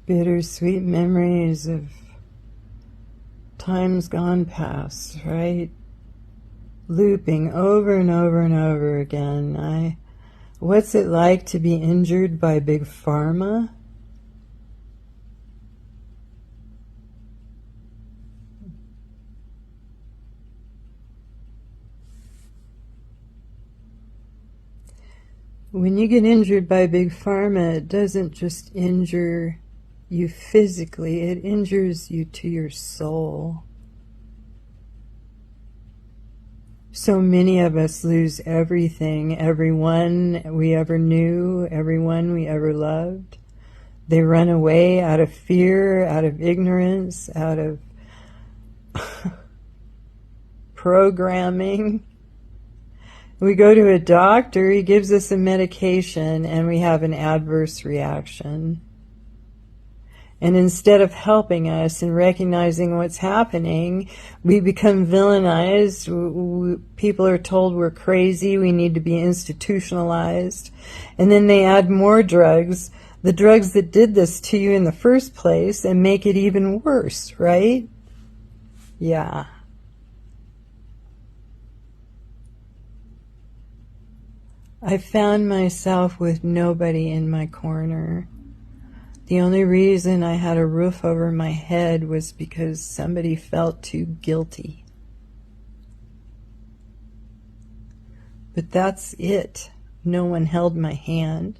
bittersweet memories of times gone past, right? Looping over and over and over again. What's it like to be injured by Big Pharma? When you get injured by Big Pharma, it doesn't just injure you physically, it injures you to your soul. So many of us lose everything, everyone we ever knew, everyone we ever loved. They run away out of fear, out of ignorance, out of programming. We go to a doctor, he gives us a medication, and we have an adverse reaction. And instead of helping us and recognizing what's happening, we become villainized. People are told we're crazy, we need to be institutionalized. And then they add more drugs, the drugs that did this to you in the first place, and make it even worse, right? Yeah. I found myself with nobody in my corner. The only reason I had a roof over my head was because somebody felt too guilty. But that's it. No one held my hand.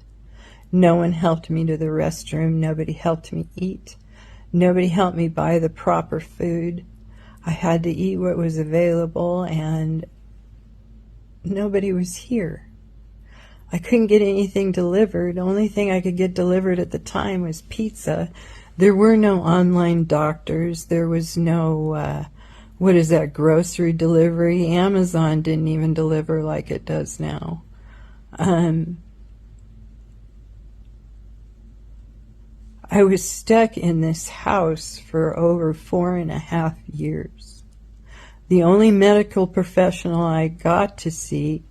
No one helped me to the restroom. Nobody helped me eat. Nobody helped me buy the proper food. I had to eat what was available, and nobody was here. I couldn't get anything delivered. The only thing I could get delivered at the time was pizza. There were no online doctors. There was no, grocery delivery. Amazon didn't even deliver like it does now. I was stuck in this house for over 4.5 years. The only medical professional I got to see,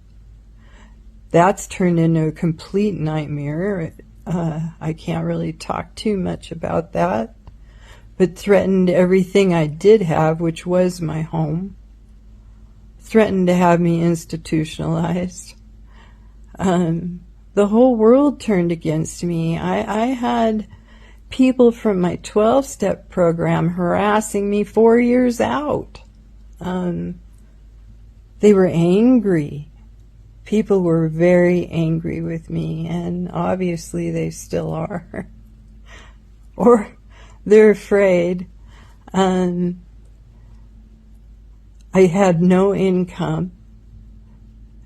that's turned into a complete nightmare. I can't really talk too much about that, but threatened everything I did have, which was my home. Threatened to have me institutionalized. The whole world turned against me. I had people from my 12-step program harassing me 4 years out. They were angry. People were very angry with me, and obviously they still are. Or they're afraid. I had no income.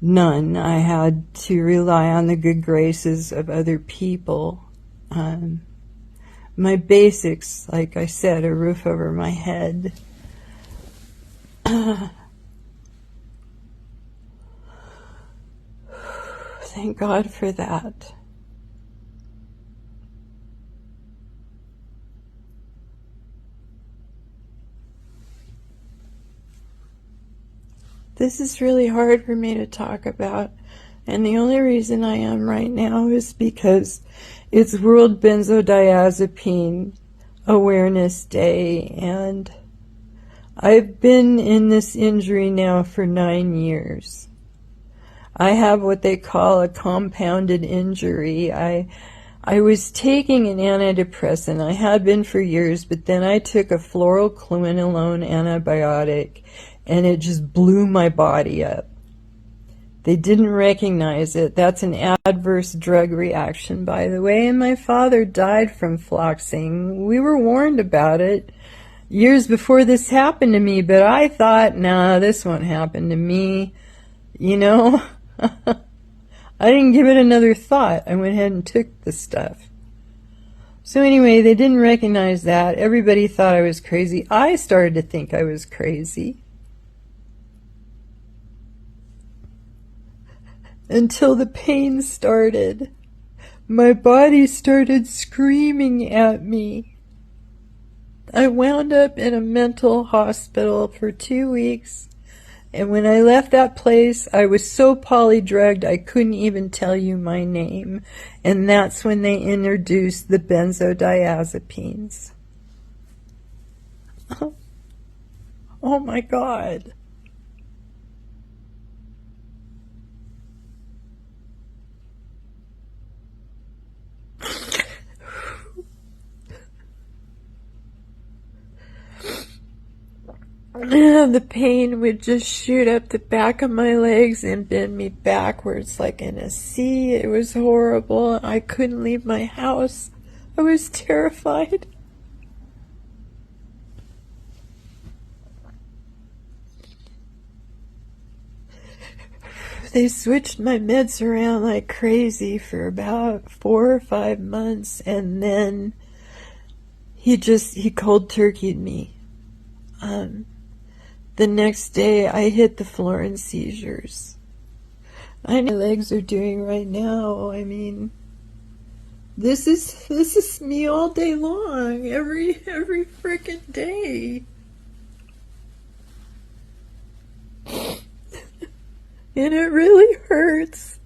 None. I had to rely on the good graces of other people. My basics, like I said, a roof over my head. Thank God for that. This is really hard for me to talk about, and the only reason I am right now is because it's World Benzodiazepine Awareness Day, and I've been in this injury now for 9 years. I have what they call a compounded injury. I was taking an antidepressant. I had been for years, but then I took a fluoroquinolone antibiotic, and it just blew my body up. They didn't recognize it. That's an adverse drug reaction, by the way, and my father died from floxing. We were warned about it years before this happened to me, but I thought, nah, this won't happen to me, you know? I didn't give it another thought. I went ahead and took the stuff. So anyway, they didn't recognize that. Everybody thought I was crazy. I started to think I was crazy. Until the pain started. My body started screaming at me. I wound up in a mental hospital for 2 weeks. And when I left that place, I was so polydrugged I couldn't even tell you my name. And that's when they introduced the benzodiazepines. Oh my God. The pain would just shoot up the back of my legs and bend me backwards like in a C. It was horrible. I couldn't leave my house. I was terrified. They switched my meds around like crazy for about 4 or 5 months, and then he cold turkeyed me. The next day I hit the floor in seizures. I know what my legs are doing right now. I mean, this is me all day long, every freaking day. And it really hurts.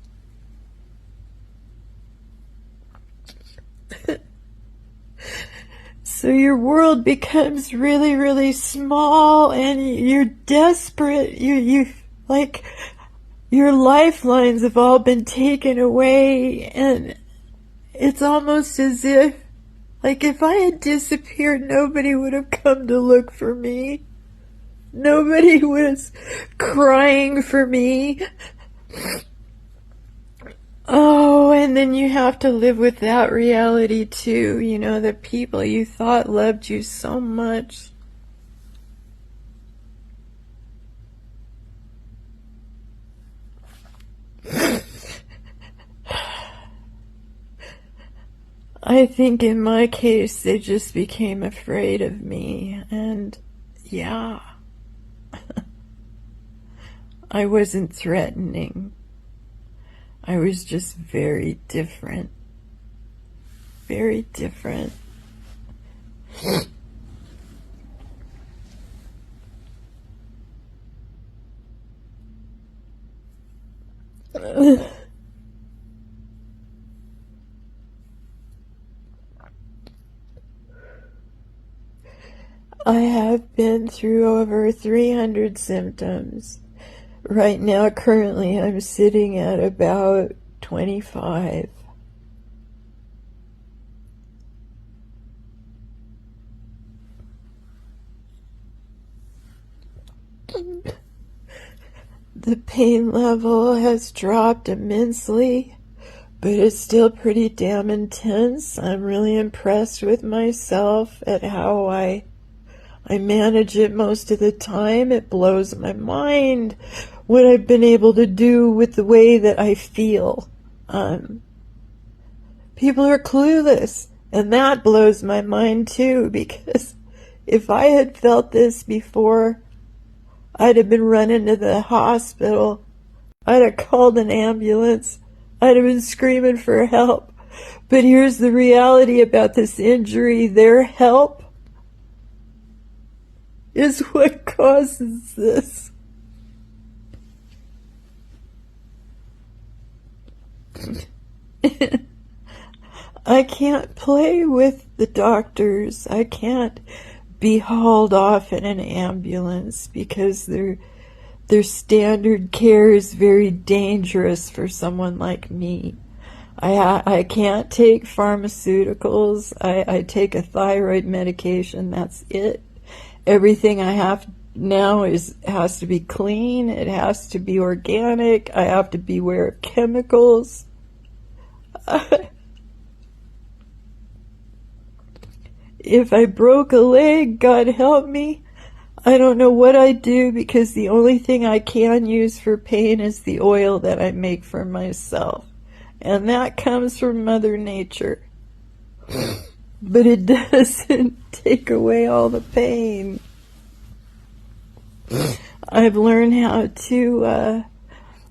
So your world becomes really, really small, and you're desperate. You like, your lifelines have all been taken away, and it's almost as if, like, if I had disappeared, nobody would have come to look for me. Nobody was crying for me. Oh, and then you have to live with that reality too. You know, the people you thought loved you so much. I think in my case, they just became afraid of me, and yeah. I wasn't threatening. I was just very different. Very different. I have been through over 300 symptoms. Right now, currently, I'm sitting at about 25. The pain level has dropped immensely, but it's still pretty damn intense. I'm really impressed with myself at how I manage it most of the time. It blows my mind what I've been able to do with the way that I feel. People are clueless, and that blows my mind too, because if I had felt this before, I'd have been running to the hospital. I'd have called an ambulance. I'd have been screaming for help. But here's the reality about this injury. Their help is what causes this. I can't play with the doctors. I can't be hauled off in an ambulance because their standard care is very dangerous for someone like me. I can't take pharmaceuticals. I take a thyroid medication. That's it. Everything I have now has to be clean. It has to be organic. I have to beware of chemicals. If I broke a leg, God help me, I don't know what I'd do, because the only thing I can use for pain is the oil that I make for myself. And that comes from Mother Nature. But it doesn't take away all the pain. I've learned how to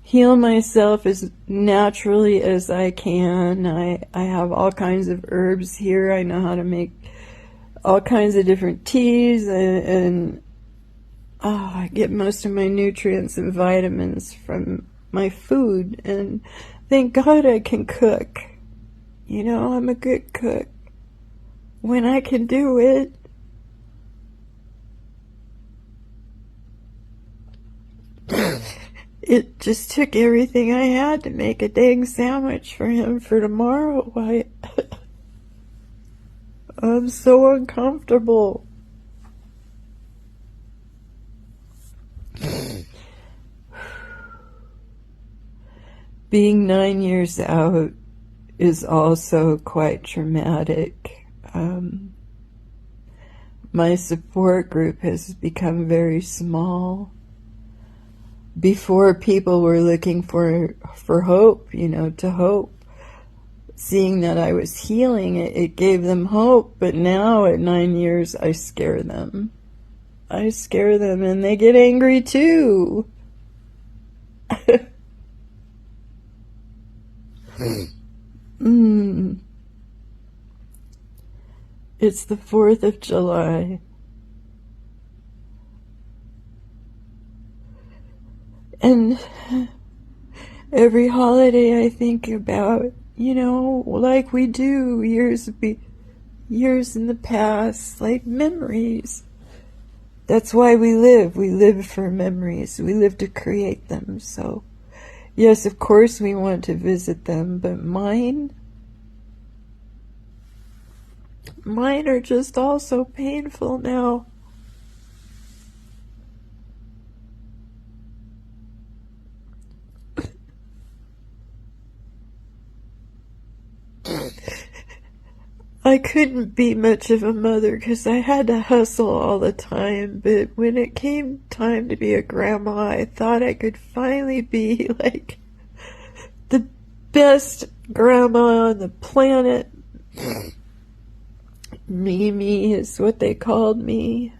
heal myself as naturally as I can. I have all kinds of herbs here. I know how to make all kinds of different teas, and I get most of my nutrients and vitamins from my food, and thank God I can cook. You know, I'm a good cook. When I can do it, it just took everything I had to make a dang sandwich for him for tomorrow. I'm so uncomfortable. Being 9 years out is also quite traumatic. My support group has become very small. Before, people were looking for hope, you know, to hope. Seeing that I was healing, it gave them hope. But now at 9 years, I scare them. I scare them, and they get angry too. It's the 4th of July. And every holiday I think about, you know, like we do years in the past, like memories. That's why we live. We live for memories. We live to create them. So, yes, of course we want to visit them, but mine are just all so painful now. I couldn't be much of a mother because I had to hustle all the time, but when it came time to be a grandma, I thought I could finally be like the best grandma on the planet. Mimi is what they called me.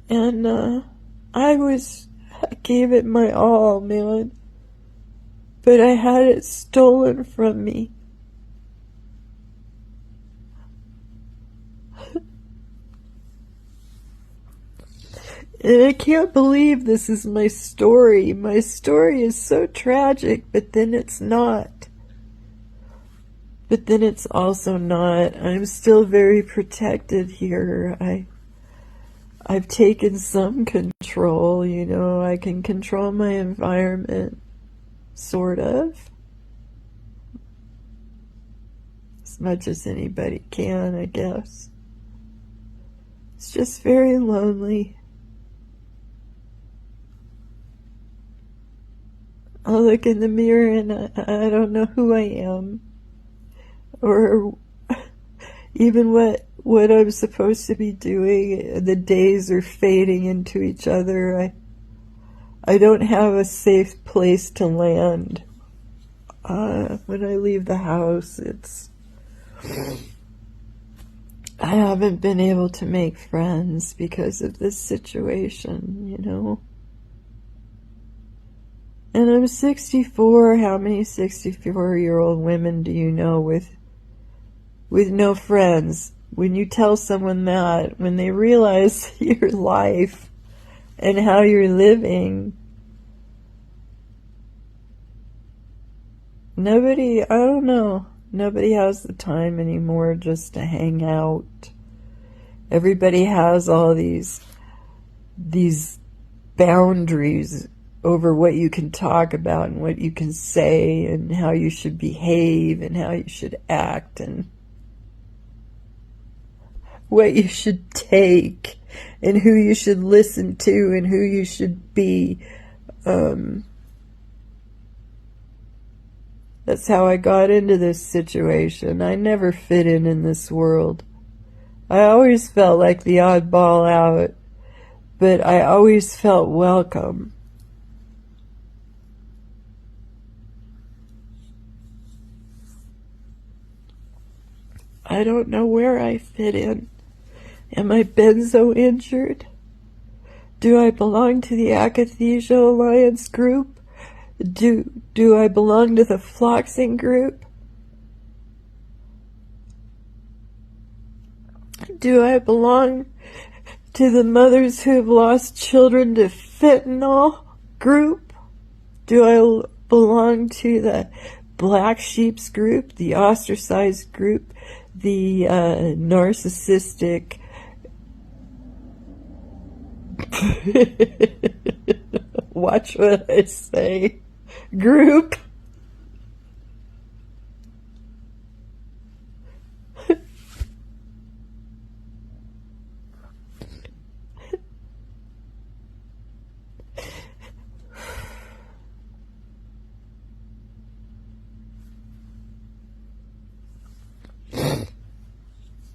And I gave it my all, man. But I had it stolen from me. And I can't believe this is my story. My story is so tragic, but then it's not. But then it's also not. I'm still very protected here. I've taken some control, you know. I can control my environment, sort of. As much as anybody can, I guess. It's just very lonely. I look in the mirror and I don't know who I am, or even what I'm supposed to be doing. The days are fading into each other. I don't have a safe place to land. When I leave the house, I haven't been able to make friends because of this situation, you know. And I'm 64. How many 64-year-old women do you know with no friends? When you tell someone that, when they realize your life and how you're living, I don't know, nobody has the time anymore just to hang out. Everybody has all these boundaries over what you can talk about and what you can say and how you should behave and how you should act and what you should take and who you should listen to and who you should be. That's how I got into this situation. I never fit in this world. I always felt like the oddball out, but I always felt welcome. I don't know where I fit in. Am I benzo injured? Do I belong to the Akathisia Alliance group? Do I belong to the floxing group? Do I belong to the mothers who have lost children to fentanyl group? Do I belong to the black sheeps group, the ostracized group, the narcissistic watch what I say group?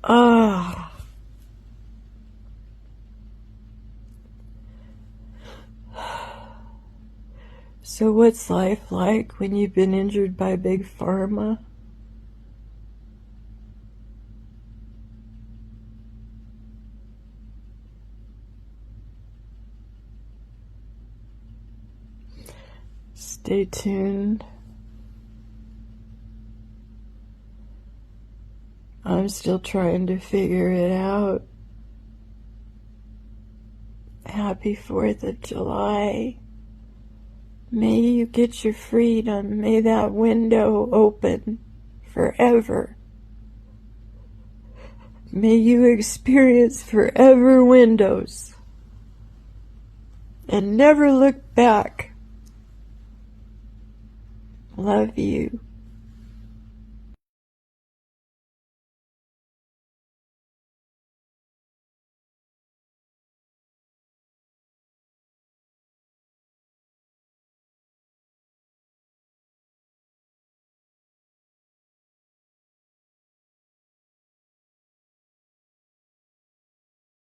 Ah. So what's life like when you've been injured by Big Pharma? Stay tuned. I'm still trying to figure it out. Happy 4th of July. May you get your freedom. May that window open forever. May you experience forever windows and never look back. Love you.